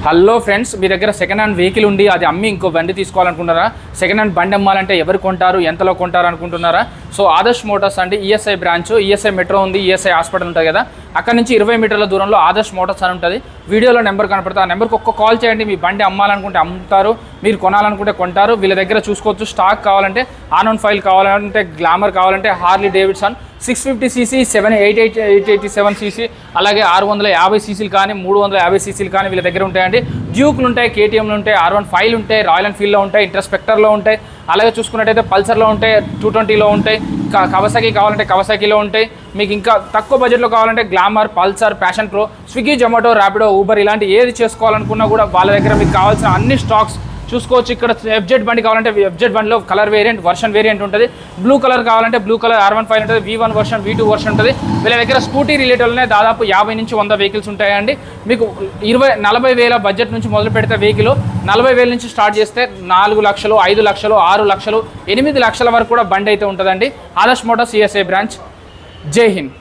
Hello friends, మీ దగ్గర second hand vehicle ఉండి అది అమ్మి ఇంకో బండి తీసుకోవాలనుకుంటున్నారా? సెకండ్ హ్యాండ్ బండి అమ్మాలంటే ఎవరు కొంటారు, ఎంతలో కొంటారు అనుకుంటున్నారా? సో ఆదర్శ్ మోటార్స్ అండి, ఈఎస్ఐ బ్రాంచ్, ఈఎస్ఐ మెట్రో ఉంది, ఈఎస్ఐ హాస్పిటల్ ఉంటుంది కదా, అక్కడ నుంచి 20 మీటర్ల దూరంలో ఆదర్శ్ మోటార్స్ అని ఉంటుంది. వీడియోలో నెంబర్ కనపడుతుంది, ఆ నెంబర్కి ఒక్క కాల్ చేయండి. మీ బండి అమ్మాలనుకుంటే అమ్ముతారు, మీరు కొనాలనుకుంటే కొంటారు. వీళ్ళ దగ్గర చూసుకోవచ్చు. స్టాక్ కావాలంటే R15 కావాలంటే గ్లామర్ కావాలంటే హార్లీ డేవిడ్సన్ 650cc 887cc అలాగే 650 cc కానీ 350 cc కానీ వీళ్ళ దగ్గర ఉంటాయండి. డ్యూక్లు ఉంటాయి, కేటీఎంలు ఉంటాయి, R15 ఉంటాయి, రాయల్ ఎన్ఫీల్డ్లో ఉంటాయి, ఇంటర్స్పెక్టర్లో ఉంటాయి. అలాగే చూసుకున్నట్టయితే పల్సర్లో ఉంటాయి, 220లో ఉంటాయి, కవసాకి కావాలంటే కవసాకిలో ఉంటాయి. మీకు ఇంకా తక్కువ బడ్జెట్లో కావాలంటే glamour, Pulsar, passion pro, Swiggy, Zomato, Rapido, Uber ఇలాంటి ఏది చేసుకోవాలనుకున్నా కూడా వాళ్ళ దగ్గర మీకు కావాల్సిన అన్ని స్టాక్స్ చూసుకోవచ్చు. ఇక్కడ ఎఫ్జెడ్ బండి కావాలంటే ఎఫ్జెడ్ బండిలో కలర్ వేరియంట్, వర్షన్ వేరియంట్ ఉంటుంది. బ్లూ కలర్ కావాలంటే బ్లూ కలర్ R15 ఉంటుంది, V1 వర్షన్, V2 వర్షన్ ఉంటుంది. వీళ్ళ దగ్గర స్కూటీ రిలేటెడ్లోనే దాదాపు 50 నుంచి 100 వెహికల్స్ ఉంటాయండి. మీకు 40 వేల బడ్జెట్ నుంచి మొదలు పెడితే వెహికల్ 40 వేల నుంచి స్టార్ట్ చేస్తే 4 లక్షలు, 5 లక్షలు, 6 లక్షలు, 8 లక్షల వరకు కూడా బండి అయితే ఉంటుందండి. Adarsh Motors ESI branch. జై హింద్.